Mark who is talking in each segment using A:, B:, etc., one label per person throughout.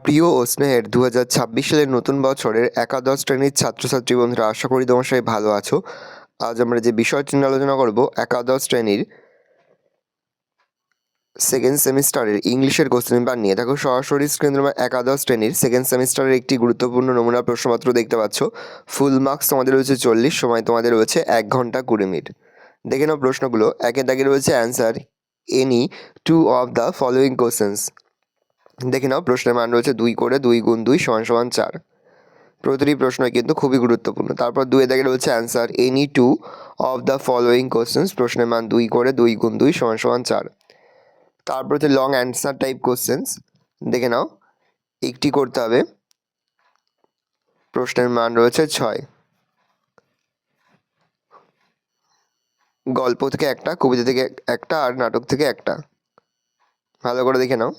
A: প্রিয় ও স্নেহের 2026 সালের নতুন বছরের একাদশ শ্রেণীর ছাত্রছাত্রী বন্ধুরা, আশা করি তোমার সবাই ভালো আছো। আজ আমরা যে বিষয়টি নিয়ে আলোচনা করব, একাদশ শ্রেণীর সেকেন্ড সেমিস্টারের ইংলিশের কোশ্চেন পেপার নিয়ে। দেখো সরাসরি স্ক্রিন তোমরা একাদশ শ্রেণীর সেকেন্ড সেমিস্টারের একটি গুরুত্বপূর্ণ নমুনা প্রশ্নপত্র দেখতে পাচ্ছ। ফুল মার্কস তোমাদের রয়েছে 40, সময় তোমাদের রয়েছে 1 ঘন্টা 20 মিনিট। দেখে নাও প্রশ্নগুলো। একের দাগে রয়েছে answer any 2 of the following questions. দেখে নাও প্রশ্নের মান রয়েছে 2 করে 2 গুণ 2 সমান সমান 4। প্রতিটি প্রশ্ন কিন্তু খুবই গুরুত্বপূর্ণ। তারপর 2 এর দাগে রয়েছে answer any 2 of the following questions. প্রশ্নের মান 2 করে 2 গুণ 2 সমান সমান 4। তারপর হচ্ছে লং অ্যান্সার টাইপ কোশ্চেন্স। দেখে নাও, একটি করতে হবে। প্রশ্নের মান রয়েছে 6। গল্প থেকে একটা, কবিতা থেকে একটা, আর নাটক থেকে একটা। ভালো করে দেখে নাও।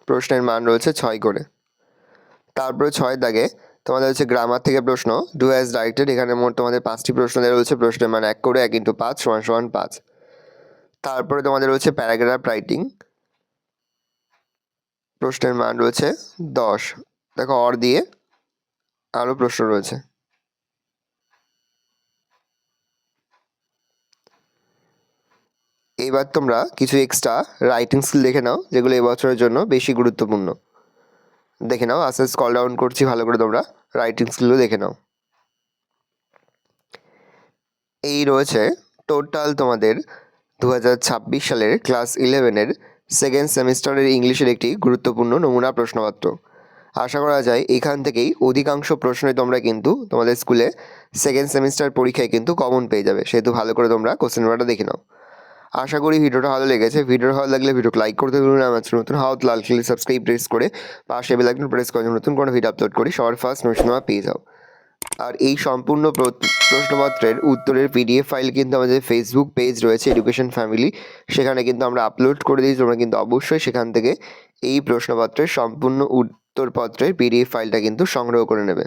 A: প্রশ্নের মান রয়েছে 6 করে। তারপরে 6 দাগে তোমাদের হচ্ছে গ্রামার থেকে প্রশ্ন, ডু অ্যাজ ডাইরেক্টেড। এখানে মোট তোমাদের 5টি প্রশ্ন দেওয়া রয়েছে। প্রশ্নের মান 1 করে 1 × 5 সমান সমান 5। তারপরে তোমাদের রয়েছে প্যারাগ্রাফ রাইটিং। প্রশ্নের মান রয়েছে 10। দেখো অর দিয়ে আরও প্রশ্ন রয়েছে। এবার তোমরা কিছু এক্সট্রা রাইটিং স্কিল দেখে নাও, যেগুলো এবছরের জন্য বেশি গুরুত্বপূর্ণ। দেখে নাও, আস্তে স্ক্রল ডাউন করছি, ভালো করে তোমরা রাইটিং স্কিলও দেখে নাও। এই রয়েছে টোটাল তোমাদের 2026 সালের ক্লাস 11-এর সেকেন্ড সেমিস্টারের ইংলিশের একটি গুরুত্বপূর্ণ নমুনা প্রশ্নপত্র। আশা করা যায় এখান থেকেই অধিকাংশ প্রশ্নই তোমরা কিন্তু তোমাদের স্কুলে সেকেন্ড সেমিস্টার পরীক্ষায় কিন্তু কমন পেয়ে যাবে। সেহেতু ভালো করে তোমরা কোশ্চেন পেপারটা দেখে নাও। আশা করি ভিডিওটা ভালো লেগেছে। ভিডিও ভালো লাগলে ভিডিওকে লাইক করতে ভুলুন না। আমার নতুন হাত লাল খেলে সাবস্ক্রাইব প্রেস করে পাশে বেল আইকন প্রেস করে নতুন কোনো ভিডিও আপলোড করি সবার ফার্স্ট নোটিফিকেশন পেয়ে যাও। আর এই সম্পূর্ণ প্রশ্নপত্রের উত্তরের পিডিএফ ফাইল কিন্তু আমাদের ফেসবুক পেজ রয়েছে এডুকেশন ফ্যামিলি, সেখানে কিন্তু আমরা আপলোড করে দিই। তোমরা কিন্তু অবশ্যই সেখান থেকে এই প্রশ্নপত্রের সম্পূর্ণ উত্তরপত্রের পিডিএফ ফাইলটা কিন্তু সংগ্রহ করে নেবে।